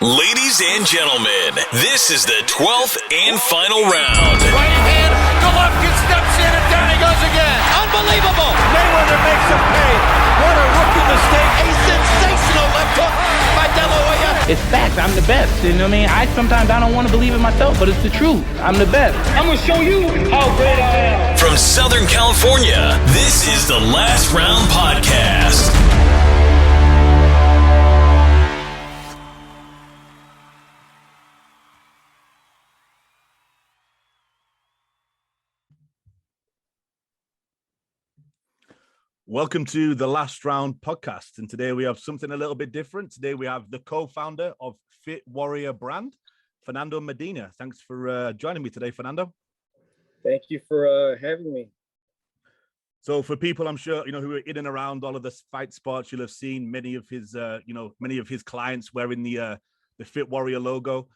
Ladies and gentlemen, this is the 12th and final round. Right hand, Golovkin steps in and down he goes again. Unbelievable. Mayweather makes him pay. What a rookie mistake. A sensational left hook by De La Hoya. It's facts. I'm the best. You know what I mean? Sometimes I don't want to believe it myself, but it's the truth. I'm the best. I'm going to show you how great I am. From Southern California, this is the Last Round Podcast. Welcome to the Last Round Podcast, and today we have something a little bit different. Today we have the co-founder of Fit Warrior brand, Fernando Medina. Thanks for joining me today, Fernando. Thank you for having me. So for people, I'm sure, who are in and around all of the fight sports, you'll have seen many of his clients wearing the Fit Warrior logo.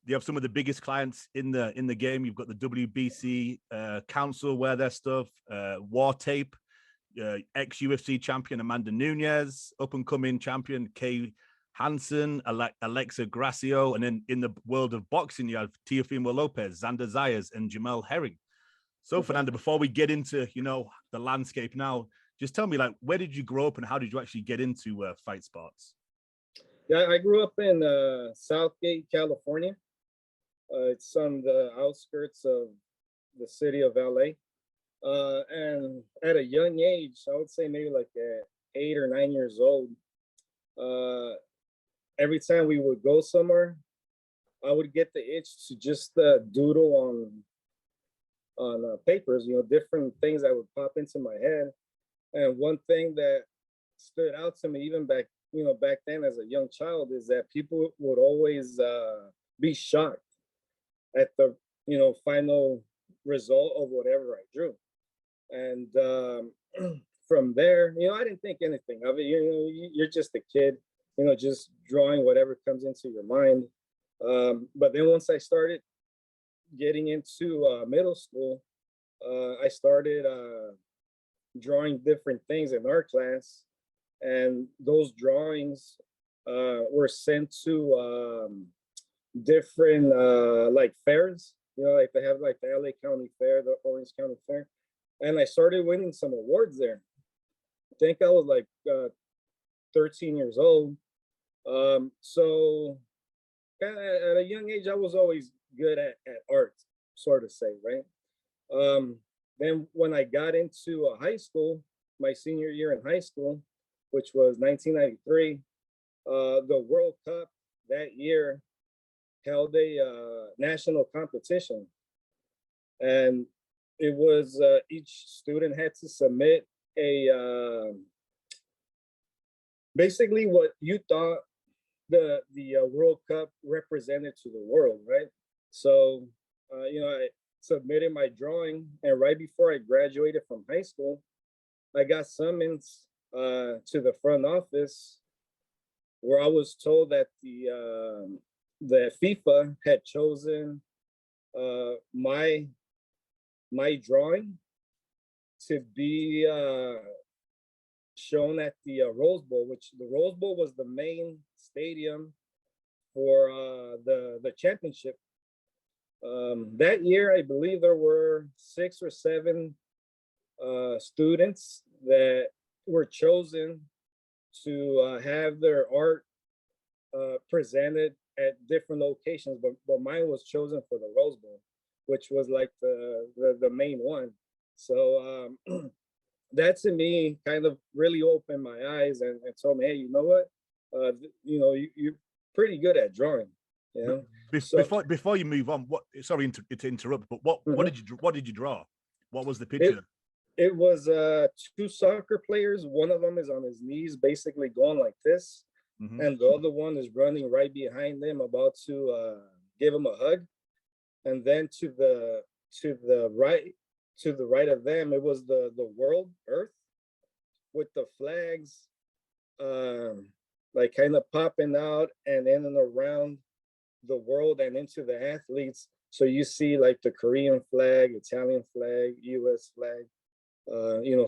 You have some of the biggest clients in the game. You've got the WBC Council wear their stuff, War Tape, ex-UFC champion Amanda Nunes, up-and-coming champion Kay Hansen, Alexa Gracio, and then in the world of boxing, you have Teofimo Lopez, Xander Zayas, and Jamel Herring. So, Fernando, before we get into, the landscape now, just tell me, where did you grow up and how did you actually get into fight sports? Yeah, I grew up in Southgate, California. It's on the outskirts of the city of LA. And at a young age, I would say maybe at 8 or 9 years old, every time we would go somewhere, I would get the itch to just doodle on papers, different things that would pop into my head. And one thing that stood out to me even back then as a young child is that people would always be shocked at the, final result of whatever I drew. And from there, I didn't think anything of it. You're just a kid, just drawing whatever comes into your mind. But then once I started getting into middle school, I started drawing different things in art class. And those drawings were sent to different fairs, they have the LA County Fair, the Orange County Fair. And I started winning some awards there. I think I was 13 years old. So at a young age, I was always good at art, sort of say, right? Then when I got into high school, my senior year in high school, which was 1993, the World Cup that year held a national competition. And it was each student had to submit a basically what you thought the World Cup represented to the world, right? So I submitted my drawing, and right before I graduated from high school, I got summons to the front office where I was told that the FIFA had chosen my drawing to be shown at the Rose Bowl, which the Rose Bowl was the main stadium for the championship. That year, I believe there were 6 or 7 students that were chosen to have their art presented at different locations, but mine was chosen for the Rose Bowl, which was the main one. So that to me kind of really opened my eyes and told me, hey, you know what? You're pretty good at drawing. Before you move on, sorry to interrupt, but what did you draw? What was the picture? It was 2 soccer players. One of them is on his knees, basically going like this, and the other one is running right behind them, about to give him a hug. And then to the right of them, it was the world, Earth, with the flags kind of popping out and in and around the world and into the athletes. So you see the Korean flag, Italian flag, US flag,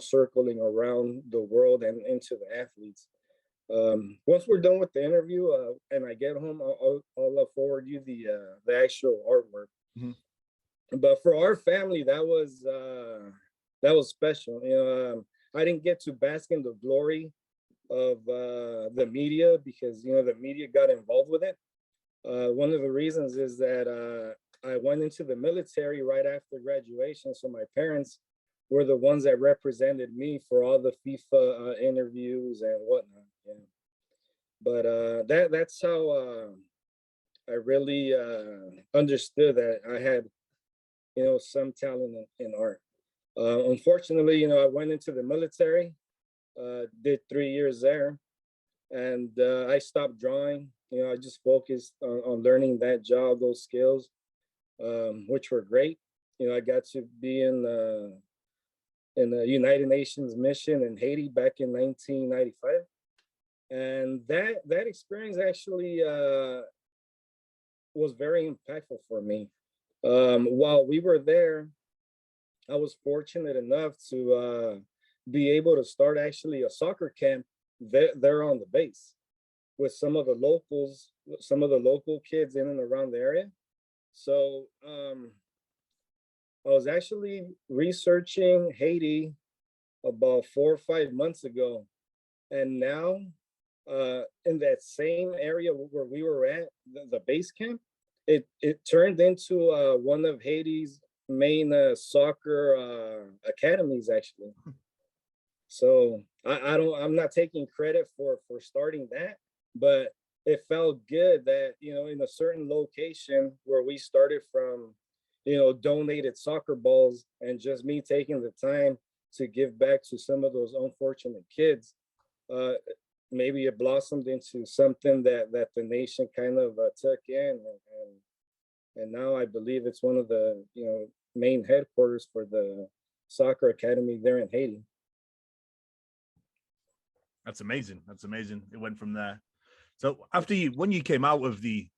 circling around the world and into the athletes. Once we're done with the interview, and I get home, I'll forward you the actual artwork. But for our family, that was special. I didn't get to bask in the glory of the media because the media got involved with it. One of the reasons is that I went into the military right after graduation, so my parents were the ones that represented me for all the FIFA interviews and whatnot. Yeah. But that's how I really understood that I had some talent in art. Unfortunately, I went into the military, did 3 years there, and I stopped drawing. I just focused on learning that job, those skills, which were great. I got to be in the United Nations mission in Haiti back in 1995, and that experience actually was very impactful for me. While we were there, I was fortunate enough to be able to start actually a soccer camp there on the base with some of the locals, some of the local kids in and around the area. So I was actually researching Haiti about 4 or 5 months ago, and now in that same area where we were at, the base camp, it turned into one of Haiti's main soccer academies, actually. So I'm not taking credit for starting that, but it felt good that in a certain location where we started from, donated soccer balls and just me taking the time to give back to some of those unfortunate kids. Maybe it blossomed into something that the nation kind of took in, and now I believe it's one of the main headquarters for the soccer academy there in Haiti. That's amazing. That's amazing. It went from there. So when you came out of the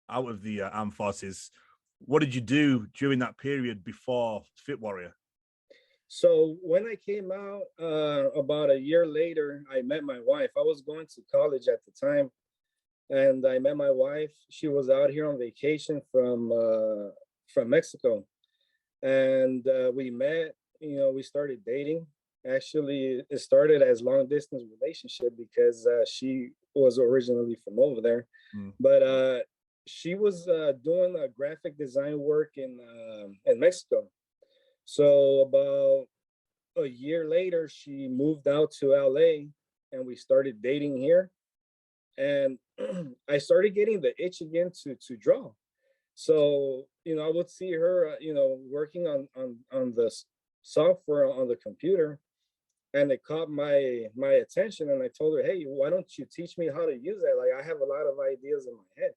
armed forces, what did you do during that period before Fit Warrior? So when I came out, about a year later, I met my wife. I was going to college at the time, and I met my wife. She was out here on vacation from Mexico, and we met. We started dating. Actually, it started as long distance relationship because she was originally from over there, but she was doing graphic design work in Mexico. So about a year later, she moved out to LA, and we started dating here. And I started getting the itch again to draw. So I would see her, working on the software on the computer, and it caught my attention. And I told her, hey, why don't you teach me how to use that? Like, I have a lot of ideas in my head.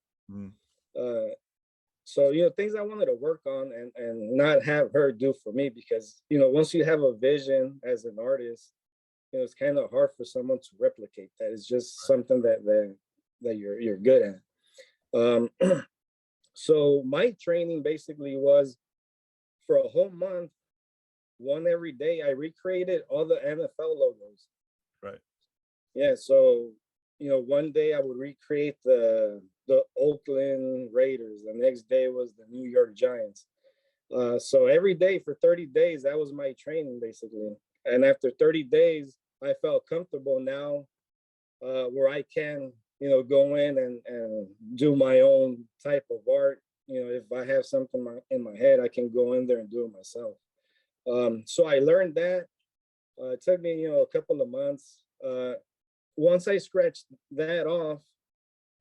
So things I wanted to work on and not have her do for me, because once you have a vision as an artist, it's kind of hard for someone to replicate that. It's just something that you're good at. So my training basically was for a whole month, one every day. I recreated all the NFL logos. Right. Yeah. So one day I would recreate the Oakland Raiders. The next day was the New York Giants. So every day for 30 days, that was my training basically. And after 30 days, I felt comfortable now, where I can, go in and do my own type of art. If I have something in my head, I can go in there and do it myself. So I learned that. It took me, a couple of months. Once I scratched that off,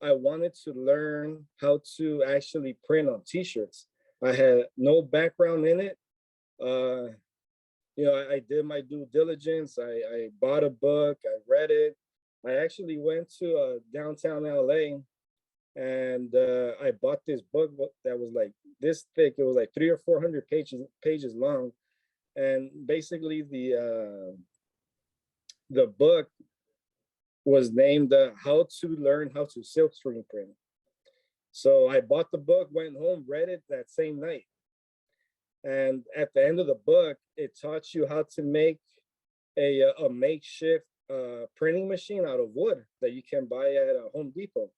I wanted to learn how to actually print on t-shirts. I had no background in it. I did my due diligence. I bought a book, I read it. I actually went to downtown LA, and I bought this book that was like this thick. It was like 300 or 400 pages long. And basically the book was named How to Learn How to Silkscreen Print. So I bought the book, went home, read it that same night. And at the end of the book, it taught you how to make a makeshift printing machine out of wood that you can buy at a Home Depot.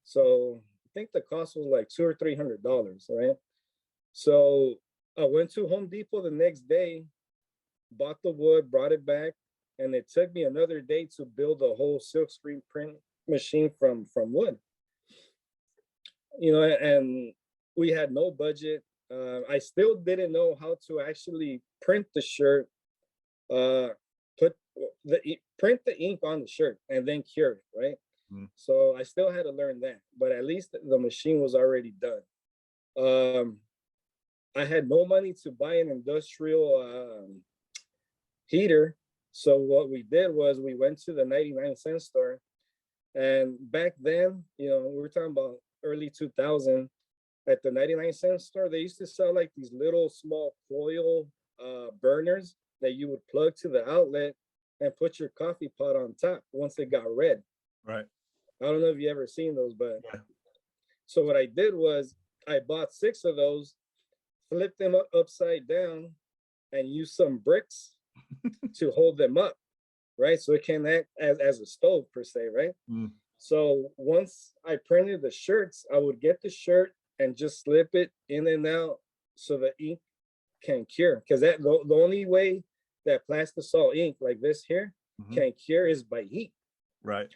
So I think the cost was like $200 or $300, right? So I went to Home Depot the next day, bought the wood, brought it back, and it took me another day to build a whole silkscreen print machine from wood. You know, and we had no budget. I still didn't know how to actually print the shirt, print the ink on the shirt and then cure it, right? So I still had to learn that, but at least the machine was already done. I had no money to buy an industrial heater. So what we did was we went to the 99-cent store, and back then, you know, we were talking about early 2000. At the 99-cent store, they used to sell like these little small coil burners that you would plug to the outlet and put your coffee pot on top once it got red. Right. I don't know if you ever seen those, but so what I did was I bought 6 of those, flipped them upside down, and used some bricks to hold them up, right? So it can act as a stove per se, right? So once I printed the shirts, I would get the shirt and just slip it in and out so the ink can cure. Because that the only way that plastisol ink like this here can cure is by heat. Right.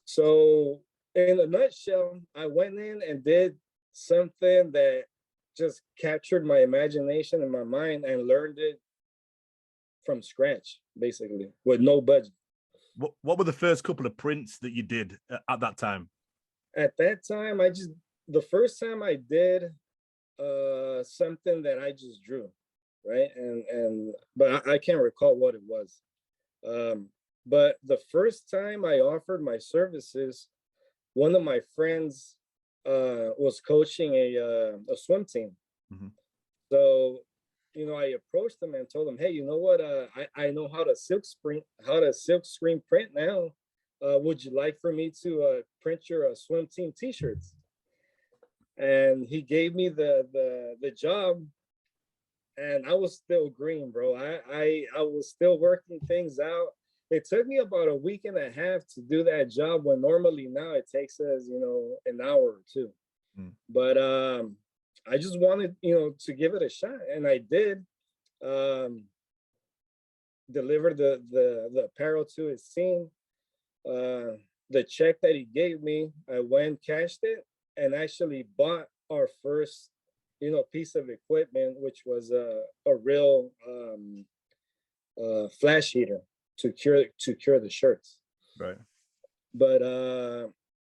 So in a nutshell, I went in and did something that just captured my imagination and my mind and learned it from scratch, basically, with no budget. What were the first couple of prints that you did at that time? At that time, the first time I did something that I just drew, right? But I can't recall what it was. But the first time I offered my services, one of my friends was coaching a swim team. So, you know, I approached them and told them, hey, you know what? I know how to silk screen print now. Would you like for me to print your swim team T-shirts? And he gave me the job, and I was still green, bro. I was still working things out. It took me about a week and a half to do that job, when normally now it takes us, you know, an hour or two. But I just wanted, you know, to give it a shot, and I did. Deliver the apparel to his team. The check that he gave me, I went, cashed it, and actually bought our first, you know, piece of equipment, which was a real flash heater to cure the shirts. Right. But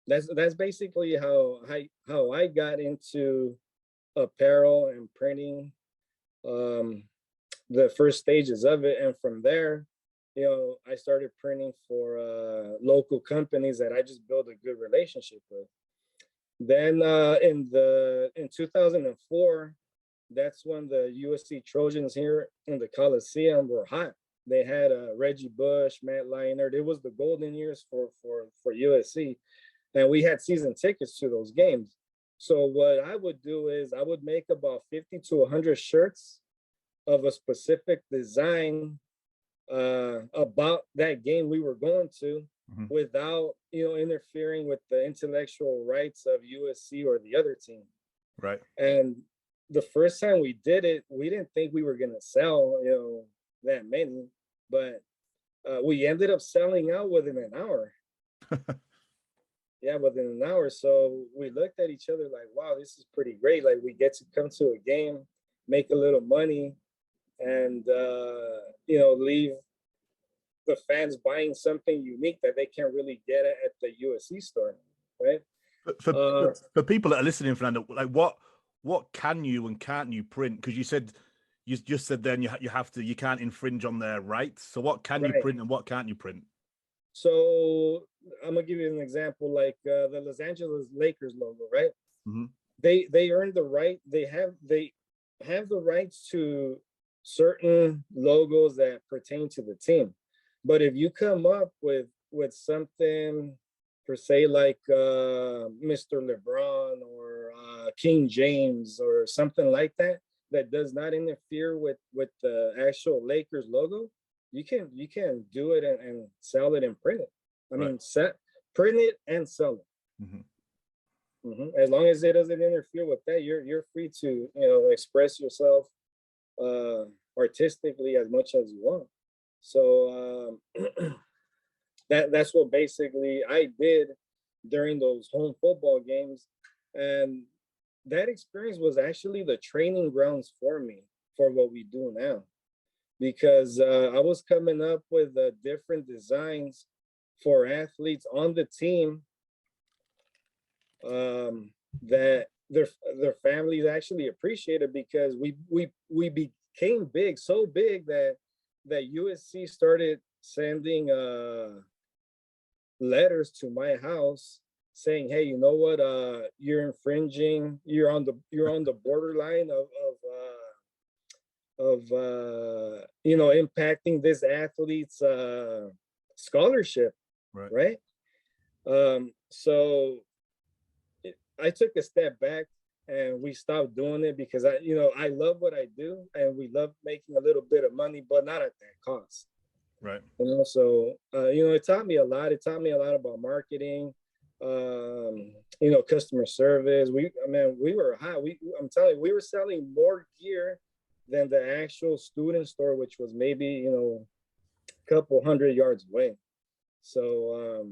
that's basically how I got into apparel and printing, the first stages of it. And from there, you know, I started printing for local companies that I just built a good relationship with. Then in 2004, that's when the USC Trojans here in the Coliseum were hot. They had Reggie Bush, Matt Leinart. It was the golden years for USC, and we had season tickets to those games. So what I would do is I would make about 50 to 100 shirts of a specific design about that game we were going to, without, you know, interfering with the intellectual rights of USC or the other team. Right. And the first time we did it, we didn't think we were gonna sell, you know, that many, but we ended up selling out within an hour. Yeah, within an hour. So we looked at each other like, wow, this is pretty great. Like, we get to come to a game, make a little money, and you know, leave the fans buying something unique that they can't really get at the USC store, right? For people that are listening, Fernando, like what can you and can't you print? Because you just said then you can't infringe on their rights. So what can you print and what can't you print? So I'm gonna give you an example, like the Los Angeles Lakers logo, right? They earned the right. They have the rights to certain logos that pertain to the team. But if you come up with something per se like Mr. LeBron or King James or something like that, that does not interfere with the actual Lakers logo, you can do it and sell it and print it. I mean, Right. print it and sell it. As long as it doesn't interfere with that, you're free to express yourself artistically as much as you want. So that's what basically I did during those home football games, and that experience was actually the training grounds for me for what we do now, because I was coming up with different designs for athletes on the team that their families actually appreciated, because we became big, so big that USC started sending letters to my house saying, hey, you know what, you're infringing, you're on the borderline of impacting this athlete's scholarship, right? So I took a step back and we stopped doing it, because I love what I do and we love making a little bit of money, but not at that cost. Right. So it taught me a lot. It taught me a lot about marketing, customer service. We were high. I'm telling you, we were selling more gear than the actual student store, which was maybe a couple 100 yards away. So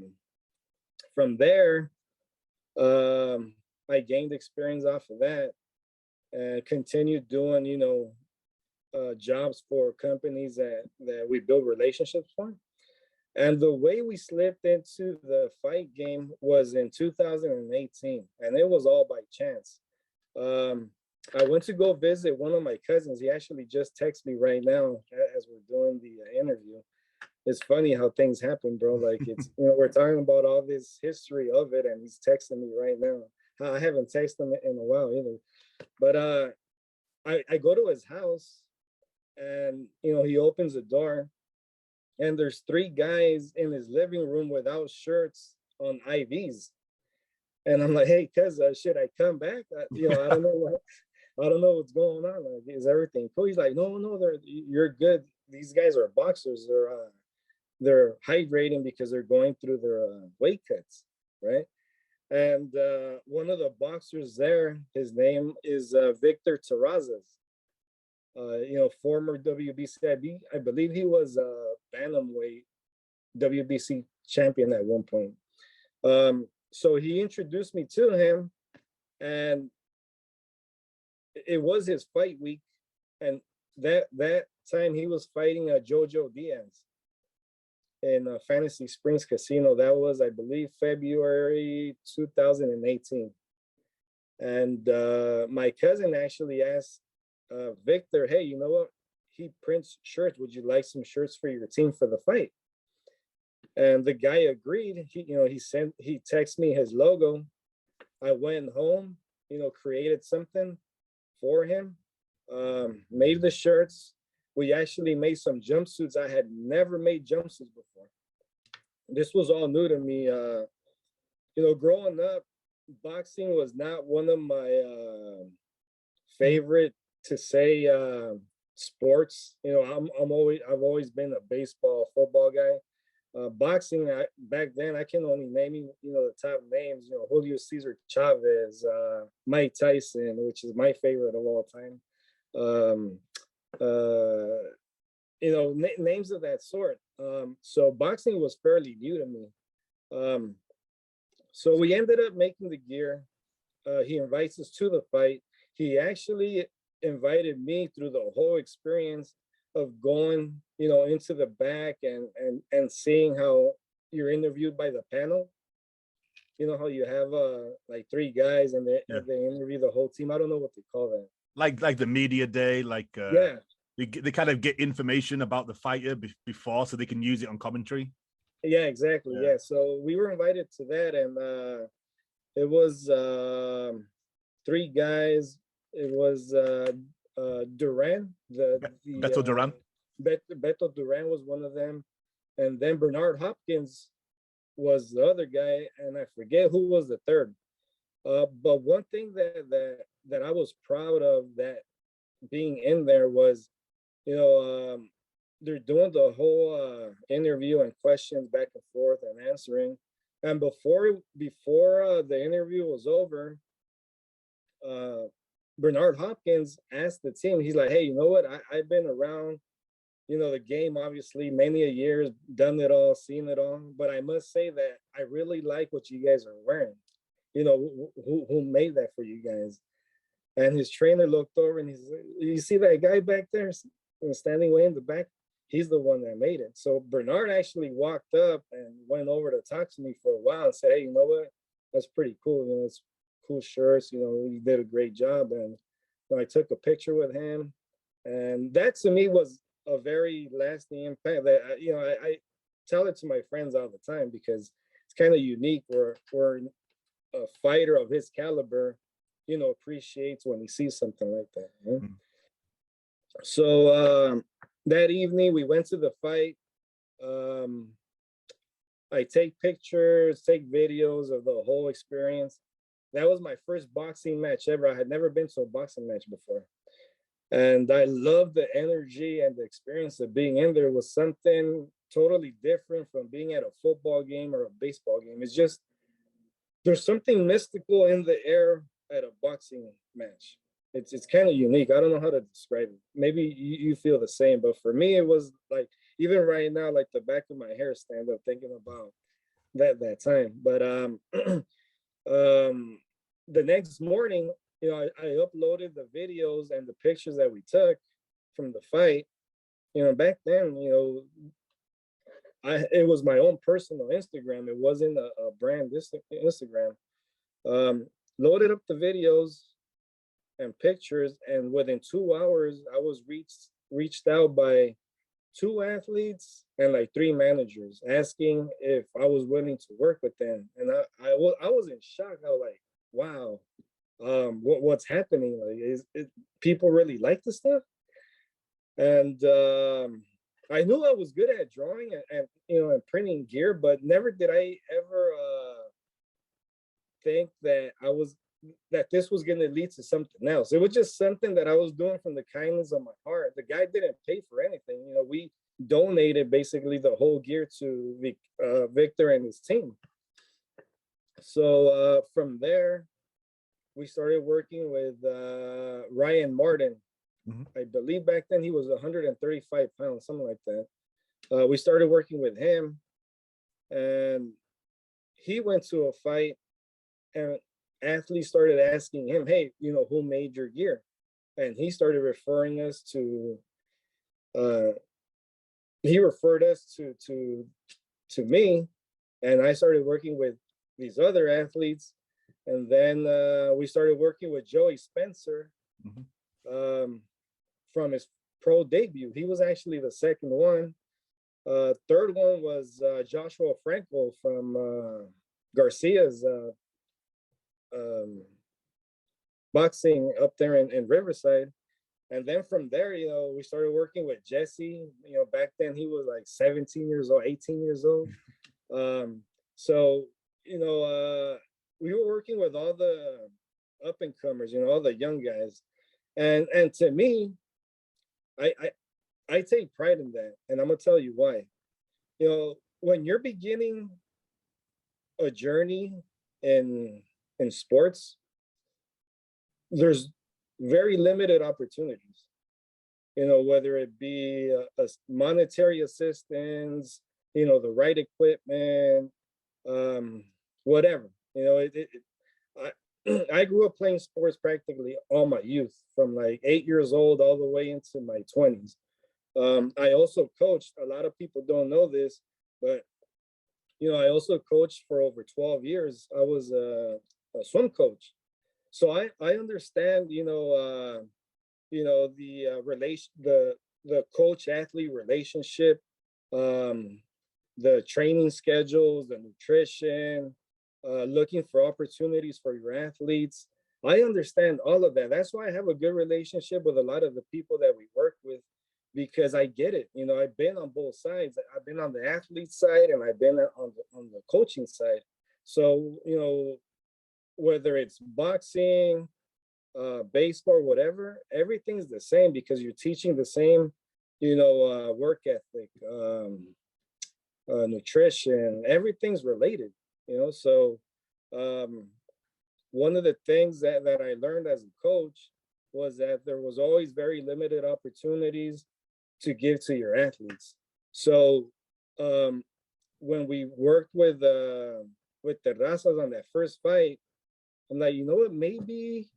from there, I gained experience off of that and continued doing jobs for companies that we build relationships for. And the way we slipped into the fight game was in 2018, and it was all by chance. I went to go visit one of my cousins. He actually just texted me right now as we're doing the interview. It's funny how things happen, bro. Like, it's we're talking about all this history of it, and he's texting me right now. I haven't texted him in a while either. But I go to his house, and he opens the door, and there's 3 guys in his living room without shirts on IVs. And I'm like, hey, cuz, should I come back? I don't know what's going on. Like, is everything cool? He's like, no, you're good. These guys are boxers. They're hydrating because they're going through their weight cuts, right? And one of the boxers there, his name is Victor Terrazas. Former WBC, I believe he was a bantamweight WBC champion at one point. So he introduced me to him, and it was his fight week, and that time he was fighting Jojo Diaz in Fantasy Springs Casino. That was, I believe, February 2018. And my cousin actually asked Victor, hey, you know what? He prints shirts. Would you like some shirts for your team for the fight? And the guy agreed. He texted me his logo. I went home, created something for him, made the shirts. We actually made some jumpsuits. I had never made jumpsuits before. This was all new to me. Growing up, boxing was not one of my favorite to say sports. I've always been a baseball, football guy. Boxing, back then, I can only name the top names. Julio Cesar Chavez, Mike Tyson, which is my favorite of all time. Names of that sort. So boxing was fairly new to me. So we ended up making the gear. He invites us to the fight. He actually invited me through the whole experience of going, into the back and seeing how you're interviewed by the panel. How you have like 3 guys and they interview the whole team. I don't know what they call that. Like the media day, yeah. They kind of get information about the fighter before, so they can use it on commentary. Yeah, exactly. Yeah. So we were invited to that, and it was 3 guys. It was Duran, Beto Duran. Beto Duran was one of them, and then Bernard Hopkins was the other guy, and I forget who was the third. But one thing that I was proud of, that being in there, was they're doing the whole interview and questions back and forth and answering. And before the interview was over, Bernard Hopkins asked the team, he's like, hey, you know what? I've been around, the game, obviously, many a years, done it all, seen it all. But I must say that I really like what you guys are wearing. Who made that for you guys? And his trainer looked over and he's like, you see that guy back there standing way in the back? He's the one that made it. So Bernard actually walked up and went over to talk to me for a while and said, hey, you know what? That's pretty cool. It's cool shirts. You did a great job. And I took a picture with him. And that to me was a very lasting impact that, I tell it to my friends all the time because it's kind of unique where a fighter of his caliber, appreciates when he sees something like that. Mm-hmm. So that evening we went to the fight. I take pictures, take videos of the whole experience. That was my first boxing match ever. I had never been to a boxing match before. And I love the energy and the experience of being in there. Was something totally different from being at a football game or a baseball game. It's just, there's something mystical in the air at a boxing match. It's kind of unique. I don't know how to describe it. Maybe you feel the same, but for me, it was like, even right now, like the back of my hair stand up thinking about that time. But the next morning, I uploaded the videos and the pictures that we took from the fight. Back then, it was my own personal Instagram. It wasn't a brand Instagram. Loaded up the videos and pictures, and within 2 hours, I was reached out by 2 athletes and like 3 managers asking if I was willing to work with them. And I was in shock. I was like, wow, what's happening? Like, people really like this stuff? And I knew I was good at drawing and printing gear, but never did I ever think that this was going to lead to something else. It was just something that I was doing from the kindness of my heart. The guy didn't pay for anything. We donated basically the whole gear to Victor and his team. So from there, we started working with Ryan Martin. Mm-hmm. I believe back then he was 135 pounds, something like that. We started working with him, and he went to a fight, and athletes started asking him, hey, who made your gear? And he started referring us to, he referred us to me, and I started working with these other athletes. And then we started working with Joey Spencer. Mm-hmm. From his pro debut. He was actually the second one. Third one was Joshua Franco from Garcia's boxing up there in Riverside. And then from there, we started working with Jesse. Back then he was like 17 years old, 18 years old. So, we were working with all the up and comers, all the young guys. And to me, I take pride in that, and I'm gonna tell you why. When you're beginning a journey in sports, there's very limited opportunities. Whether it be a monetary assistance, the right equipment, whatever. I grew up playing sports practically all my youth, from like 8 years old all the way into my 20s. I also coached. A lot of people don't know this, but I also coached for over 12 years. I was a swim coach, so I understand the relation, the coach athlete relationship, the training schedules, the nutrition. Looking for opportunities for your athletes. I understand all of that. That's why I have a good relationship with a lot of the people that we work with, because I get it. I've been on both sides. I've been on the athlete side, and I've been on the coaching side. So, whether it's boxing, baseball, whatever, everything's the same, because you're teaching the same work ethic, nutrition, everything's related, So one of the things that I learned as a coach was that there was always very limited opportunities to give to your athletes. So when we worked with the Razas on that first fight, I'm like, you know what, maybe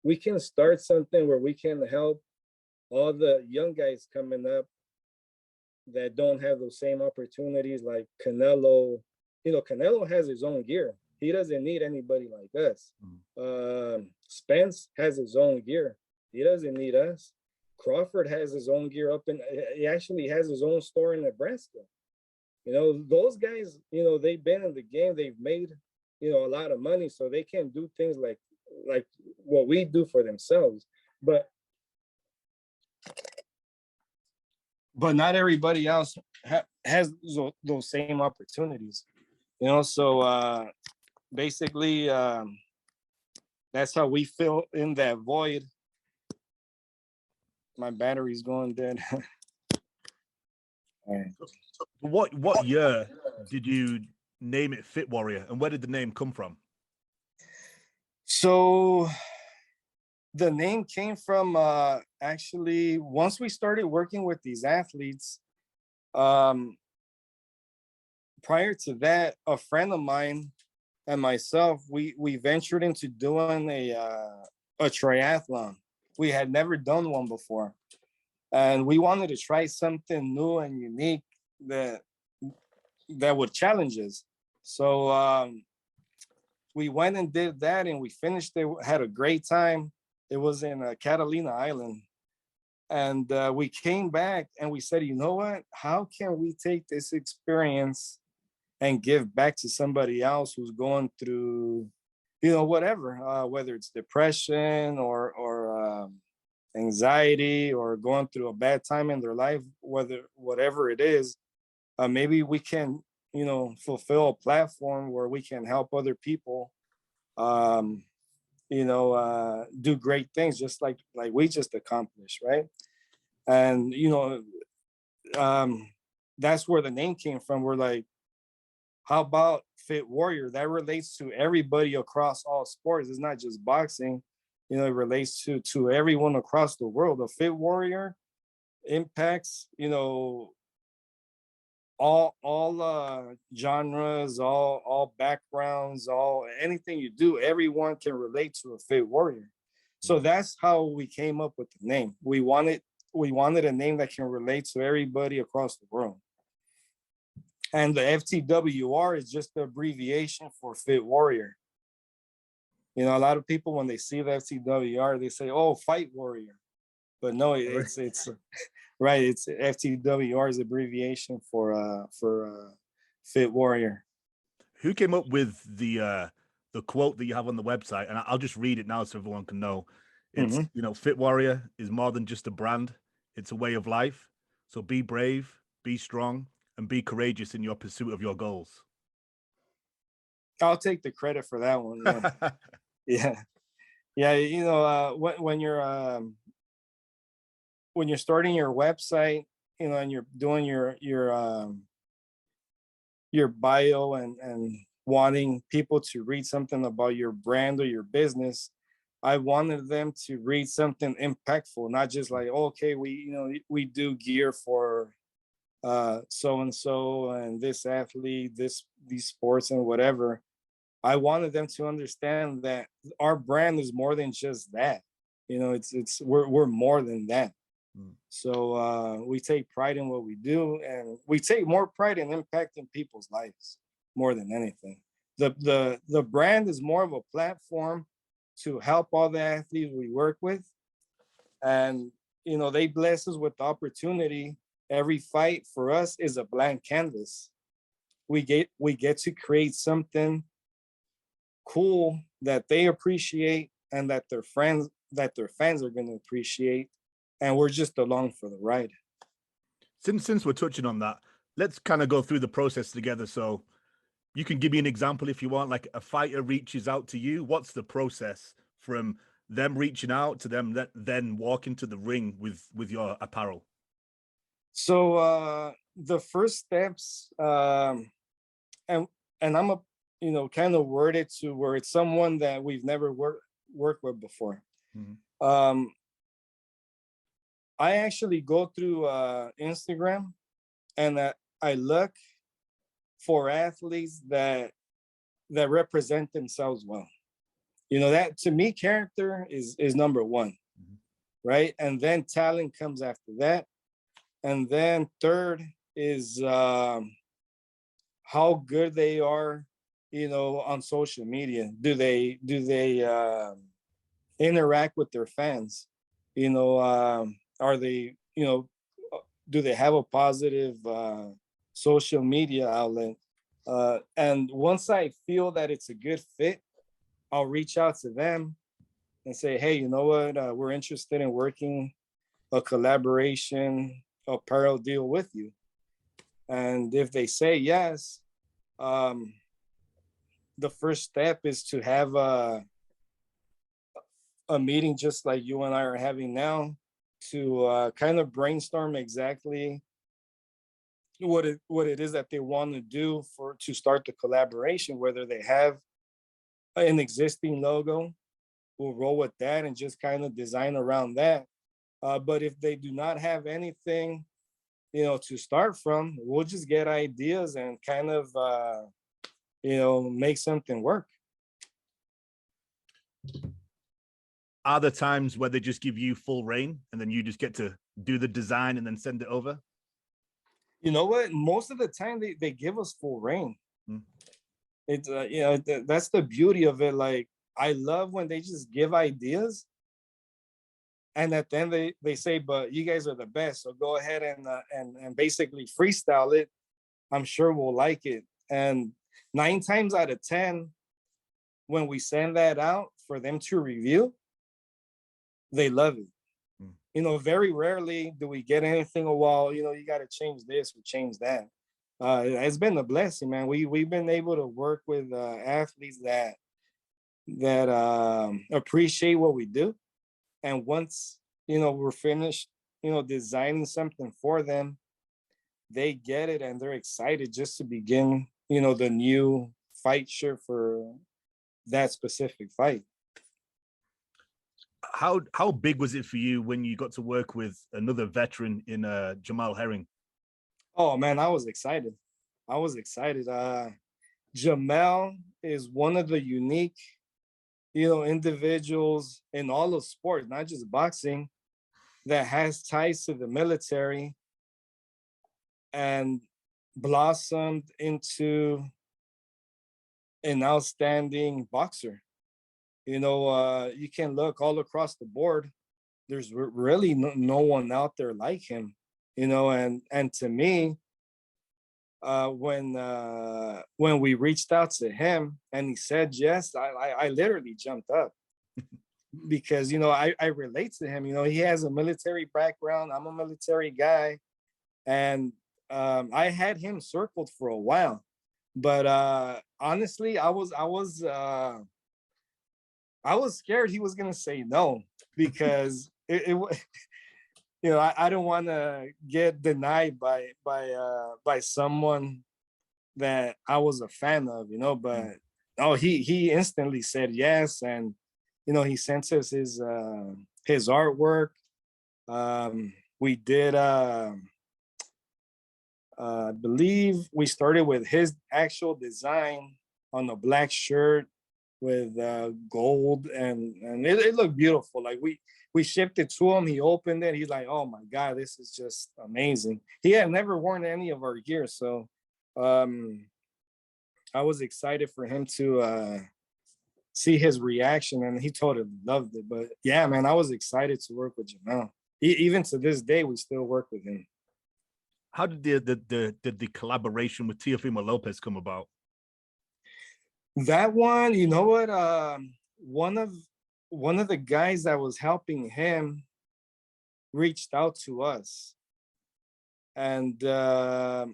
we can start something where we can help all the young guys coming up that don't have those same opportunities, like Canelo. Canelo has his own gear. He doesn't need anybody like us. Spence has his own gear. He doesn't need us. Crawford has his own gear he actually has his own store in Nebraska. Those guys, they've been in the game, they've made, a lot of money, so they can do things like what we do for themselves. But not everybody else has those same opportunities, so basically that's how we fill in that void. My battery's going dead. All right. What year did you name it Fit Warrior, and where did the name come from? So the name came from actually once we started working with these athletes. Prior to that, a friend of mine and myself, we ventured into doing a triathlon. We had never done one before, and we wanted to try something new and unique that would challenge us. So we went and did that, and we finished it, had a great time. It was in Catalina Island. And we came back and we said, you know what, how can we take this experience and give back to somebody else who's going through, whatever, whether it's depression or anxiety or going through a bad time in their life, whatever it is, maybe we can, fulfill a platform where we can help other people, do great things, just like we just accomplished, right? And that's where the name came from. We're like, how about Fit Warrior? That relates to everybody across all sports. It's not just boxing, it relates to everyone across the world. A Fit Warrior impacts, all genres, all backgrounds, anything you do, everyone can relate to a Fit Warrior. So that's how we came up with the name. We wanted a name that can relate to everybody across the world. And the FTWR is just the abbreviation for Fit Warrior. A lot of people, when they see the FTWR, they say, oh, Fight Warrior. But no, it's right. It's FTWR is abbreviation for Fit Warrior. Who came up with the quote that you have on the website? And I'll just read it now so everyone can know. It's, Fit Warrior is more than just a brand. It's a way of life. So be brave, be strong, and be courageous in your pursuit of your goals. I'll take the credit for that one. Yeah. Yeah. When you're starting your website, and you're doing your bio and wanting people to read something about your brand or your business, I wanted them to read something impactful, not just like, okay, we do gear for so and so and this athlete, these sports and whatever. I wanted them to understand that our brand is more than just that. We're more than that. So we take pride in what we do, and we take more pride in impacting people's lives more than anything. The brand is more of a platform to help all the athletes we work with, and they bless us with the opportunity. Every fight for us is a blank canvas. We get to create something cool that they appreciate and that their fans are going to appreciate, and we're just along for the ride. Since we're touching on that, let's kind of go through the process together. So you can give me an example if you want, like a fighter reaches out to you. What's the process from them reaching out to them then walking to the ring with your apparel? So the first steps, and I'm a kind of worded to where it's someone that we've never worked with before. Mhm. I actually go through Instagram, and I look for athletes that represent themselves well. That to me, character is number one, right? And then talent comes after that, and then third is how good they are, on social media. Do they interact with their fans? Are they, do they have a positive social media outlet? And once I feel that it's a good fit, I'll reach out to them and say, hey, you know what? We're interested in working a collaboration, apparel deal with you. And if they say yes, the first step is to have a meeting just like you and I are having now to kind of brainstorm exactly what it is that they want to do to start the collaboration. Whether they have an existing logo, we'll roll with that and just kind of design around that. But if they do not have anything, to start from, we'll just get ideas and kind of make something work. Are there times where they just give you full reign and then you just get to do the design and then send it over? You know what? Most of the time they give us full reign. It's that's the beauty of it. Like, I love when they just give ideas, and at the end they say, but you guys are the best, so go ahead and basically freestyle it. I'm sure we'll like it. And 9 times out of 10, when we send that out for them to review, they love it. Very rarely do we get anything, well, you got to change this or change that. It's been a blessing, man. We've been able to work with athletes that appreciate what we do. And once, we're finished, designing something for them, they get it and they're excited just to begin, the new fight shirt for that specific fight. How big was it for you when you got to work with another veteran in Jamal Herring? Oh man, I was excited. Jamal is one of the unique, individuals in all of sports, not just boxing, that has ties to the military and blossomed into an outstanding boxer. You can look all across the board. There's really no one out there like him, and to me, when we reached out to him and he said yes, I literally jumped up because I relate to him. He has a military background. I'm a military guy, and I had him circled for a while, but honestly, I was scared he was gonna say no, because I don't want to get denied by someone that I was a fan of, but he instantly said yes. And he sent us his artwork. We did I believe we started with his actual design on a black shirt with gold, and it looked beautiful. Like, we shipped it to him. He opened it. He's like, oh my God, this is just amazing. He had never worn any of our gear. So I was excited for him to see his reaction, and he totally loved it. But yeah, man, I was excited to work with Jamal. Even to this day, we still work with him. How did the collaboration with Teofimo Lopez come about? That one, you know what? One of the guys that was helping him reached out to us, and at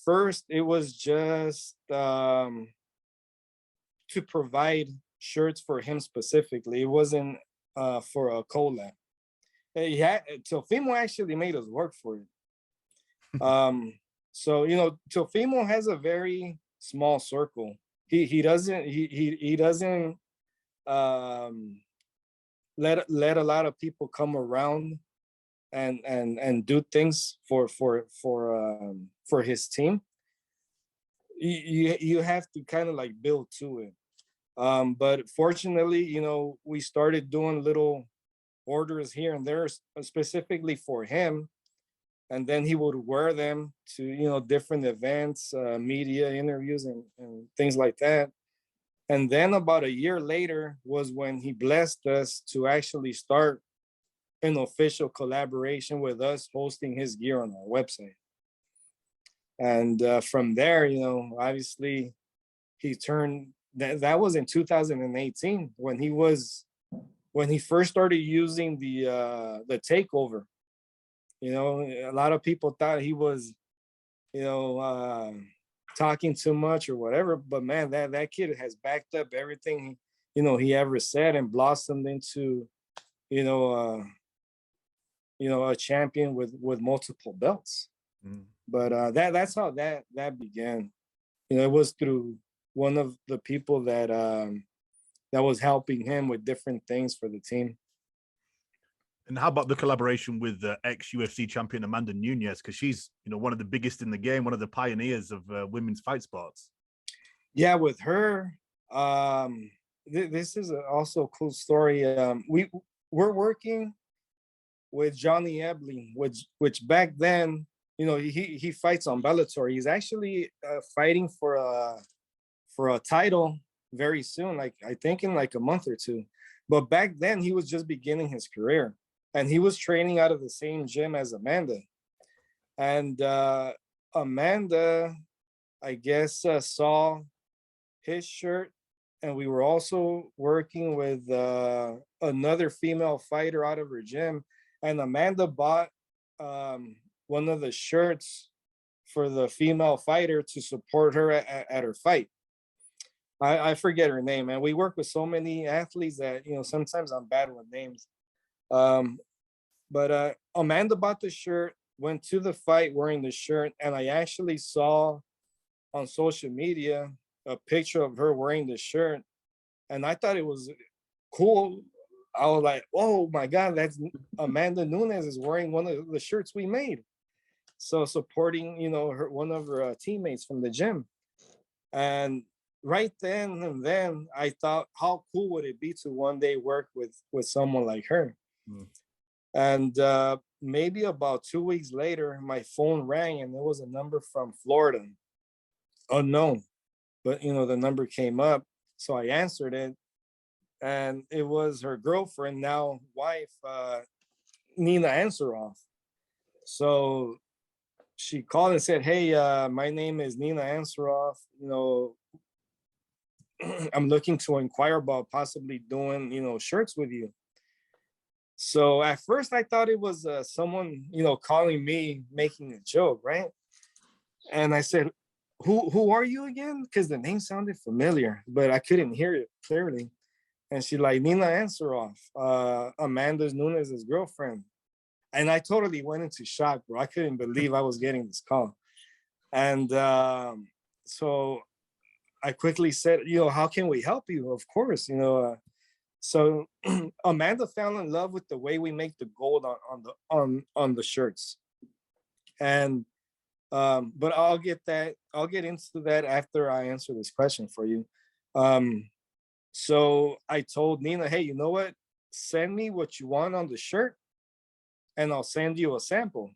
first it was just to provide shirts for him specifically. It wasn't for a collab. Teofimo actually made us work for it. So Teofimo has a very small circle. He doesn't let a lot of people come around and do things for his team. You have to kind of like build to it. But fortunately, we started doing little orders here and there specifically for him, and then he would wear them to different events, media interviews, and things like that. And then about a year later was when he blessed us to actually start an official collaboration with us, hosting his gear on our website. And from there, obviously he turned that was in 2018 when he first started using the takeover. A lot of people thought he was talking too much or whatever, but man, that kid has backed up everything he ever said and blossomed into a champion with multiple belts. But that's how that began. It was through one of the people that was helping him with different things for the team. And how about the collaboration with ex-UFC champion Amanda Nunes? Because she's, one of the biggest in the game, one of the pioneers of women's fight sports. Yeah, with her, this is also a cool story. We're working with Johnny Ebley, which back then, he fights on Bellator. He's actually fighting for a title very soon, like I think in like a month or two. But back then, he was just beginning his career. And he was training out of the same gym as Amanda. And Amanda, I guess, saw his shirt. And we were also working with another female fighter out of her gym. And Amanda bought one of the shirts for the female fighter to support her at her fight. I forget her name, and we work with so many athletes that, sometimes I'm bad with names. But Amanda bought the shirt, went to the fight wearing the shirt, and I actually saw on social media a picture of her wearing the shirt, and I thought it was cool. I was like, oh my God, that's Amanda Nunes is wearing one of the shirts we made. So supporting, one of her teammates from the gym. And right then and then I thought, how cool would it be to one day work with someone like her? And maybe about 2 weeks later, my phone rang and there was a number from Florida, unknown, but the number came up. So I answered it, and it was her girlfriend, now wife, Nina Ansaroff. So she called and said, hey, my name is Nina Ansaroff. I'm looking to inquire about possibly doing, shirts with you. So at first I thought it was someone, calling me, making a joke, right? And I said, who are you again? Because the name sounded familiar, but I couldn't hear it clearly. And she like, Nina Ansaroff, Amanda Nunes' girlfriend. And I totally went into shock, bro. I couldn't believe I was getting this call. And so I quickly said, how can we help you? Of course, so Amanda fell in love with the way we make the gold on the shirts. And but I'll get into that after I answer this question for you. So I told Nina, hey, you know what? Send me what you want on the shirt and I'll send you a sample.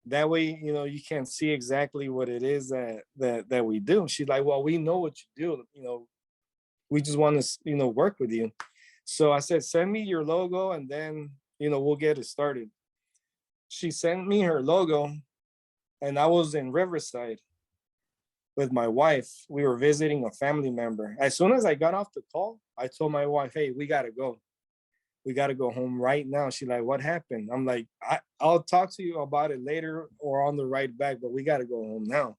That way, you can see exactly what it is that we do. She's like, well, we know what you do. We just want to, work with you. So I said, send me your logo and then, we'll get it started. She sent me her logo and I was in Riverside with my wife. We were visiting a family member. As soon as I got off the call, I told my wife, hey, we got to go. We got to go home right now. She's like, what happened? I'm like, I'll talk to you about it later or on the ride back, but we got to go home now.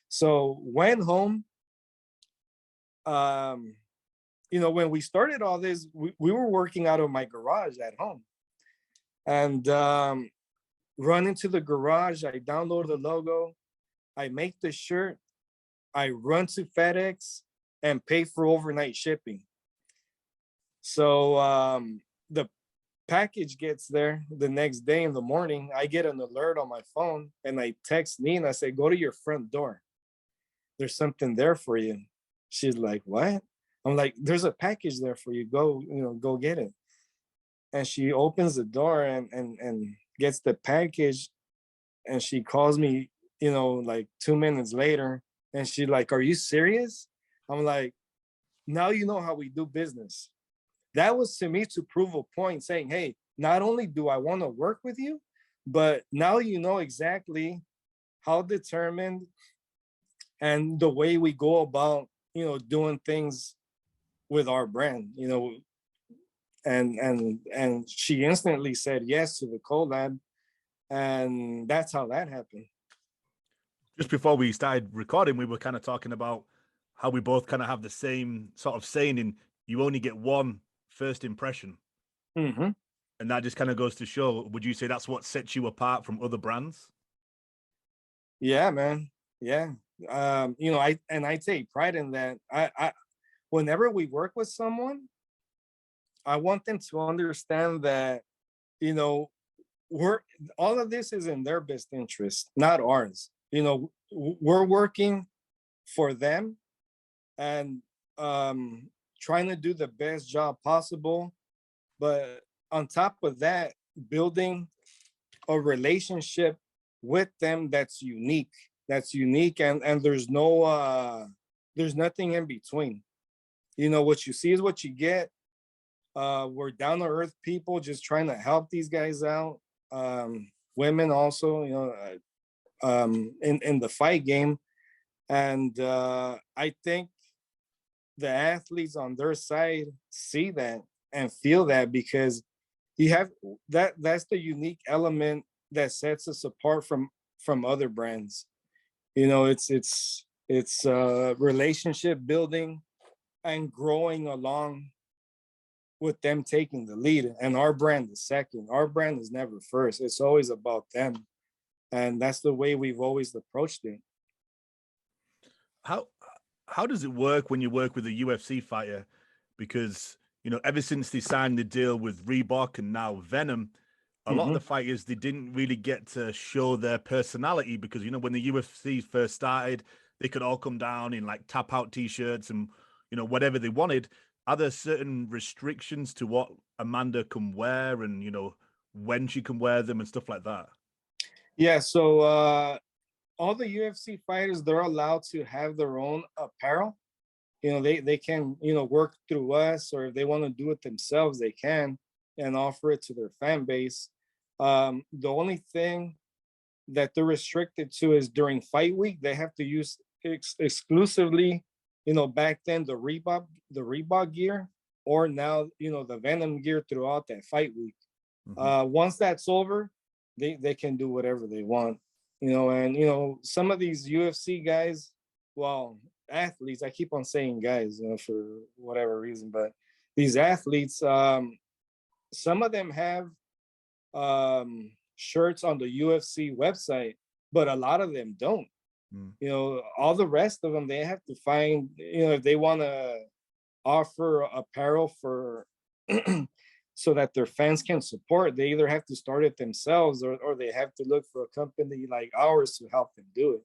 So went home. When we started all this, we were working out of my garage at home. And run into the garage, I download the logo, I make the shirt, I run to FedEx and pay for overnight shipping. So the package gets there the next day in the morning. I get an alert on my phone and I text Nina. I say, go to your front door. There's something there for you. She's like, what? I'm like, there's a package there for you. Go, go get it. And she opens the door and gets the package. And she calls me, like 2 minutes later. And she's like, are you serious? I'm like, now you know how we do business. That was to me to prove a point saying, hey, not only do I want to work with you, but now you know exactly how determined and the way we go about, doing things with our brand, and she instantly said yes to the collab. And that's how that happened. Just before we started recording, we were kind of talking about how we both kind of have the same sort of saying in you only get one first impression. Mm-hmm. And that just kind of goes to show, would you say that's what sets you apart from other brands? Yeah, man. Yeah. I take pride in that. I whenever we work with someone, I want them to understand that, we're all of this is in their best interest, not ours. We're working for them and trying to do the best job possible. But on top of that, building a relationship with them that's unique, and there's nothing in between. What you see is what you get. We're down to earth people just trying to help these guys out. Women also, in the fight game. And I think the athletes on their side see that and feel that, because you have that's the unique element that sets us apart from other brands. It's relationship building and growing along with them taking the lead, and our brand is second. Our brand is never first. It's always about them, and that's the way we've always approached it. How does it work when you work with a UFC fighter? Because ever since they signed the deal with Reebok and now Venom, a lot of the fighters, they didn't really get to show their personality, because when the UFC first started, they could all come down in like tap out t-shirts and whatever they wanted. Are there certain restrictions to what Amanda can wear and when she can wear them and stuff like that? Yeah, so all the UFC fighters, they're allowed to have their own apparel. They can work through us, or if they want to do it themselves, they can, and offer it to their fan base. The only thing that they're restricted to is during fight week, they have to use exclusively, back then the Reebok gear, or now the Venom gear throughout that fight week. Once that's over, they can do whatever they want. And some of these UFC guys, well, athletes, I keep on saying guys, for whatever reason, but these athletes, some of them have shirts on the UFC website, but a lot of them don't. All the rest of them, they have to find, if they want to offer apparel for so that their fans can support, they either have to start it themselves, or they have to look for a company like ours to help them do it.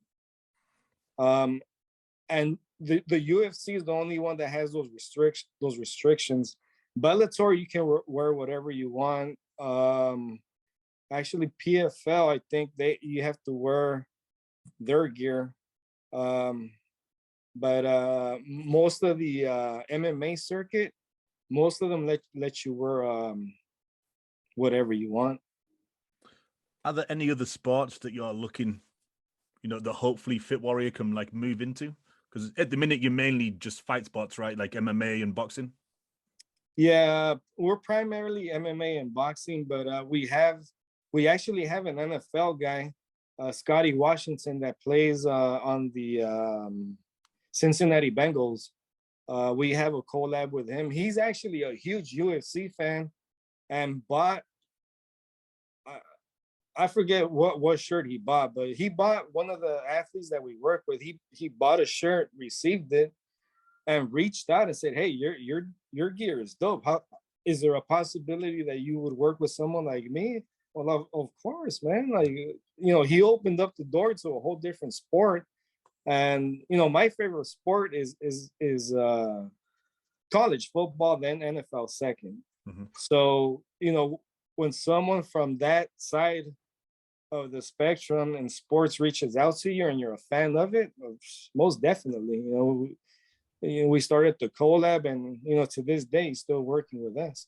And the UFC is the only one that has those restrictions. Bellator, you can wear whatever you want. Actually, PFL, I think you have to wear their gear. But most of the MMA circuit, most of them let you wear whatever you want. Are there any other sports that you're looking, that hopefully Fit Warrior can like move into? Because at the minute you're mainly just fight sports, right? Like MMA and boxing. Yeah, we're primarily MMA and boxing, but we actually have an NFL guy, Scotty Washington, that plays on the Cincinnati Bengals. We have a collab with him. He's actually a huge UFC fan and bought I forget what shirt he bought, but he bought one of the athletes that we work with. He bought a shirt, received it, and reached out and said, "Hey, your gear is dope. How is there a possibility that you would work with someone like me?" Well, of course, man. Like, he opened up the door to a whole different sport. And my favorite sport is college football, then NFL second. Mhm. So when someone from that side of the spectrum in sports reaches out to you and you're a fan of it, most definitely. We started the collab, and to this day he's still working with us.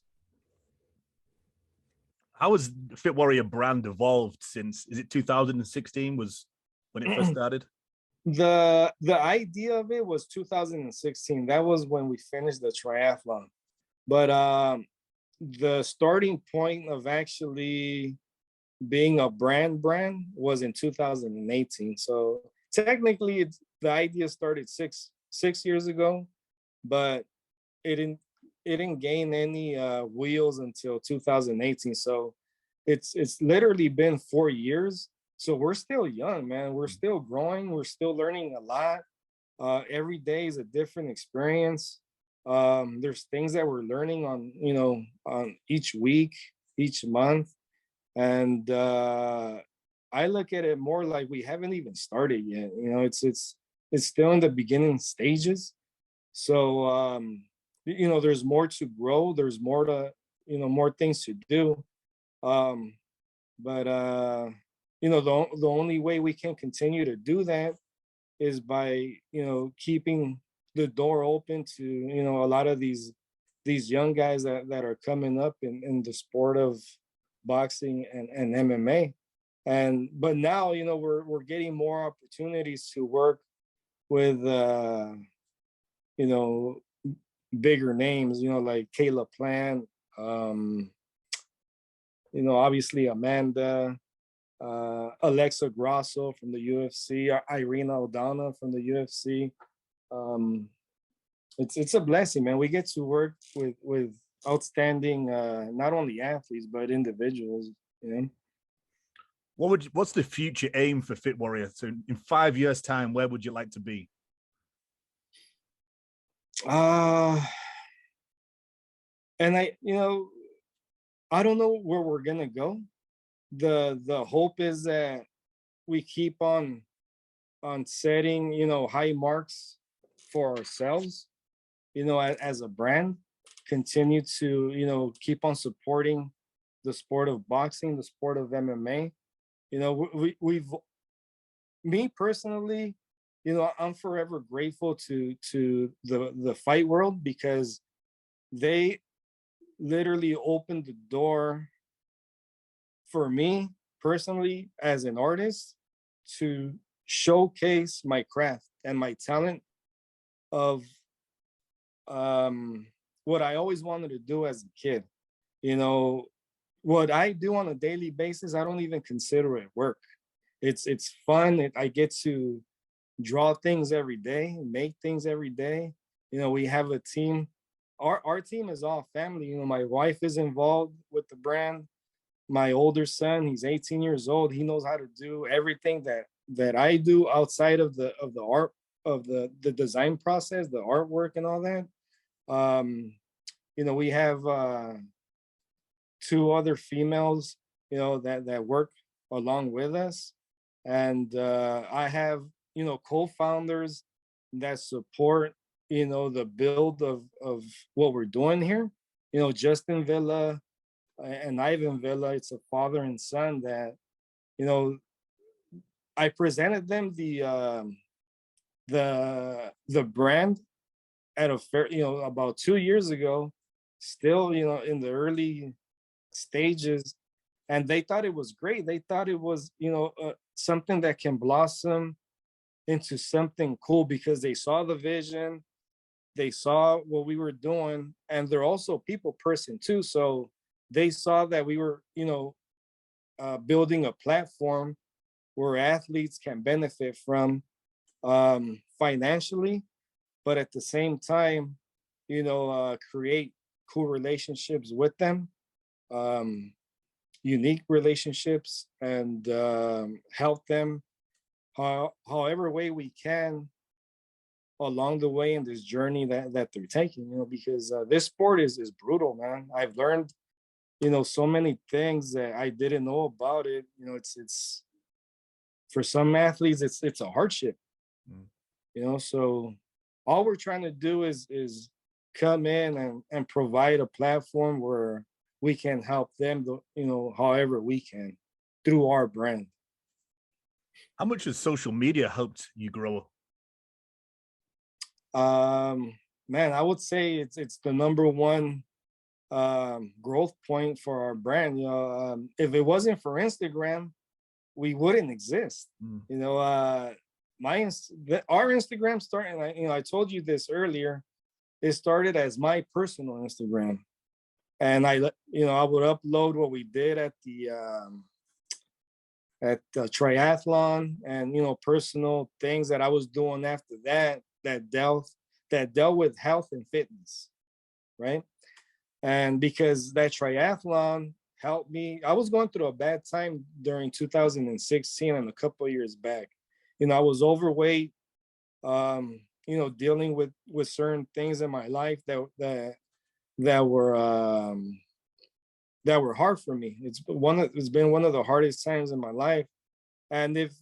How has Fit Warrior brand evolved since? Is it 2016 was when it first started? The idea of it was 2016. That was when we finished the triathlon. But the starting point of actually being a brand was in 2018. So technically, the idea started six years ago, but it didn't gain any wheels until 2018. So it's literally been 4 years. So we're still young, man. We're still growing. We're still learning a lot. Every day is a different experience. There's things that we're learning on each week, each month. And I look at it more like we haven't even started yet. It's still in the beginning stages. So there's more to grow. There's more to more things to do. But the only way we can continue to do that is by keeping the door open to a lot of these young guys that are coming up in the sport of boxing and MMA. But now we're getting more opportunities to work with bigger names, like Kayla Plant, obviously Amanda, Alexa Grasso from the UFC, Irina Aldana from the UFC. It's a blessing, man. We get to work with outstanding not only athletes but individuals. What's the future aim for Fit Warrior? So in 5 years' time, where would you like to be? And I don't know where we're gonna go. The hope is that we keep on setting high marks for ourselves, as a brand, continue to keep on supporting the sport of boxing, the sport of MMA. We've me personally, I'm forever grateful to the fight world, because they literally opened the door for me personally as an artist to showcase my craft and my talent of what I always wanted to do as a kid. What I do on a daily basis, I don't even consider it work. It's fun. I get to draw things every day, make things every day. We have a team. Our team is all family. My wife is involved with the brand. My older son, he's 18 years old. He knows how to do everything that I do outside of the art, of the design process, the artwork and all that. We have 2 other females, that work along with us. And I have, co-founders that support, the build of what we're doing here. Justin Villa and Ivan Villa, it's a father and son that, I presented them the brand at a fair, about 2 years ago, still, in the early stages, and they thought it was great. They thought it was, something that can blossom into something cool, because they saw the vision, they saw what we were doing, and they're also people person too. So they saw that we were, building a platform where athletes can benefit from financially, but at the same time, create cool relationships with them. unique relationships and help them however way we can along the way in this journey that they're taking, because this sport is brutal, man. I've learned, so many things that I didn't know about it. It's for some athletes, it's a hardship, so all we're trying to do is come in and provide a platform where we can help them, however we can through our brand. How much has social media helped you grow? Man, I would say it's the number one growth point for our brand. If it wasn't for Instagram, we wouldn't exist. Our Instagram started. I told you this earlier. It started as my personal Instagram, and I would upload what we did at the triathlon, and personal things that I was doing after that dealt with health and fitness, right? And because that triathlon helped me, I was going through a bad time during 2016 and a couple of years back. I was overweight, dealing with certain things in my life that were hard for me. It's been one of the hardest times in my life. And if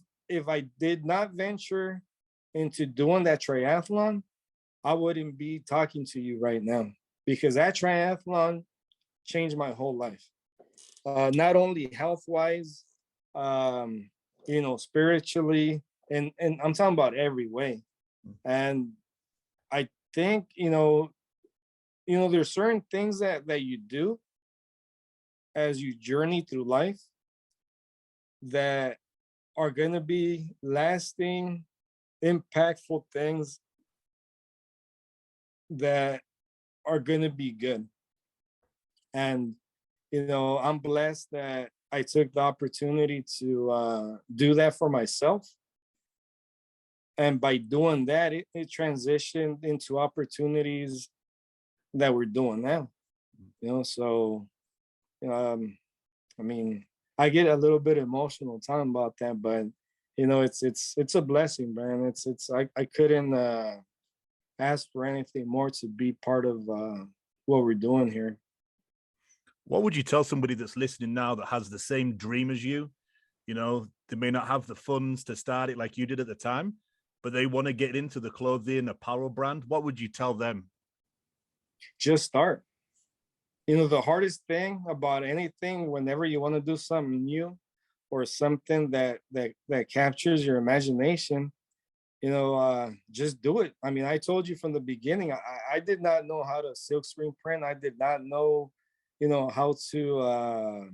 I did not venture into doing that triathlon, I wouldn't be talking to you right now, because that triathlon changed my whole life. Not only health-wise, spiritually, and I'm talking about every way. And I think, there's certain things that you do as you journey through life that are going to be lasting, impactful things that are going to be good. And, I'm blessed that I took the opportunity to do that for myself. And by doing that, it transitioned into opportunities that we're doing now. So, I get a little bit emotional talking about that, but it's a blessing, man. I couldn't ask for anything more to be part of what we're doing here. What would you tell somebody that's listening now that has the same dream as you? They may not have the funds to start it like you did at the time, but they want to get into the clothing apparel brand. What would you tell them? Just start. The hardest thing about anything, whenever you want to do something new or something that captures your imagination, just do it. I told you from the beginning, I did not know how to silk screen print. I did not know, how to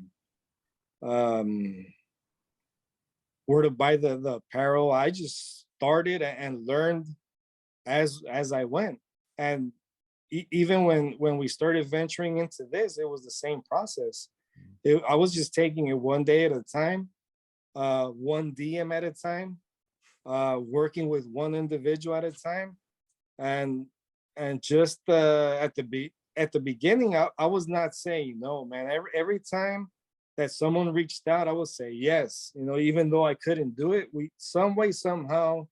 where to buy the apparel. I just started and learned as I went. And even when we started venturing into this, it was the same process. I was just taking it one day at a time, one DM at a time, working with one individual at a time, and just at the beginning, I was not saying no, man. Every time that someone reached out, I would say yes. Even though I couldn't do it, somehow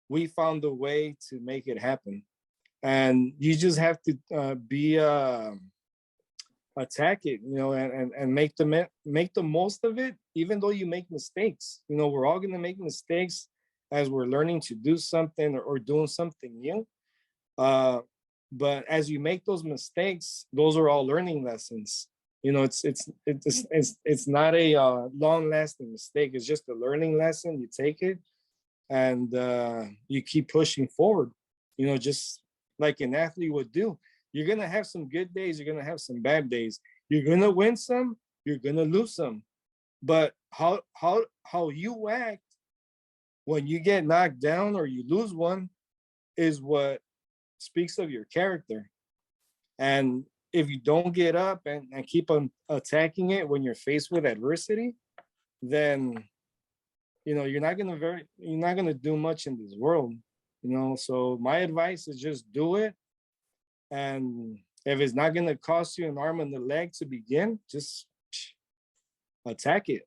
we found a way to make it happen. And you just have to attack it, and make the most of it, even though you make mistakes. We're all gonna make mistakes as we're learning to do something or doing something new. But as you make those mistakes, those are all learning lessons. It's not a long-lasting mistake. It's just a learning lesson. You take it and you keep pushing forward. Just like an athlete would do. You're gonna have some good days. You're gonna have some bad days. You're gonna win some. You're gonna lose some. But how you act when you get knocked down or you lose one is what speaks of your character. And if you don't get up and keep on attacking it when you're faced with adversity, then you're not gonna do much in this world. So my advice is just do it. And if it's not gonna cost you an arm and a leg to begin, just attack it.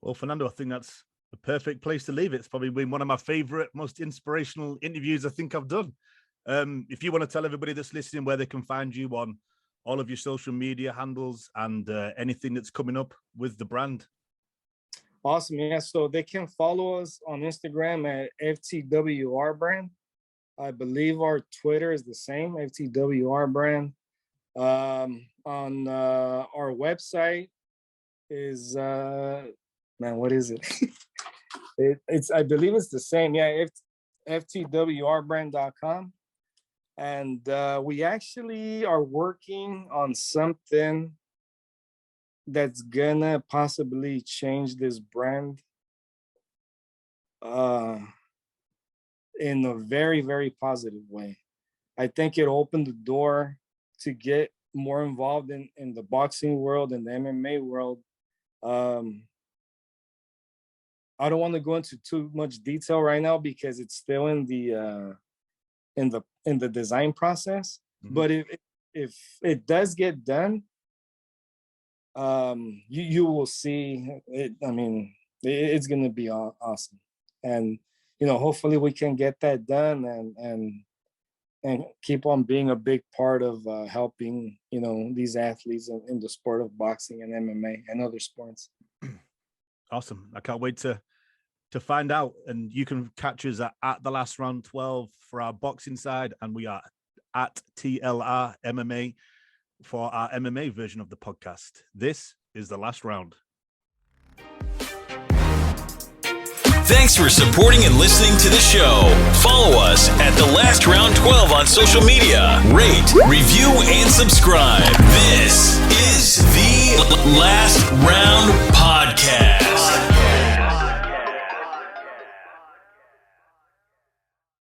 Well, Fernando, I think that's the perfect place to leave it. It's probably been one of my favorite, most inspirational interviews I think I've done. If you want to tell everybody that's listening where they can find you on all of your social media handles and anything that's coming up with the brand. Awesome. Yeah. So they can follow us on Instagram at FTWR brand. I believe our Twitter is the same, FTWR brand. On our website is, what is it? It's I believe it's the same. Yeah. FTWRbrand.com. And we actually are working on something that's gonna possibly change this brand in a very, very positive way. I think it opened the door to get more involved in the boxing world and the MMA world. I don't want to go into too much detail right now because it's still in the design process. Mm-hmm. But if it does get done, you will see it. I mean, it's going to be awesome. And, hopefully we can get that done and keep on being a big part of helping, these athletes in the sport of boxing and MMA and other sports. Awesome. I can't wait to find out. And you can catch us at the Last Round 12 for our boxing side. And we are at TLR MMA for our MMA version of the podcast. This is The Last Round. Thanks for supporting and listening to the show. Follow us at The Last Round 12 on social media. Rate, review, and subscribe. This is The Last Round Podcast.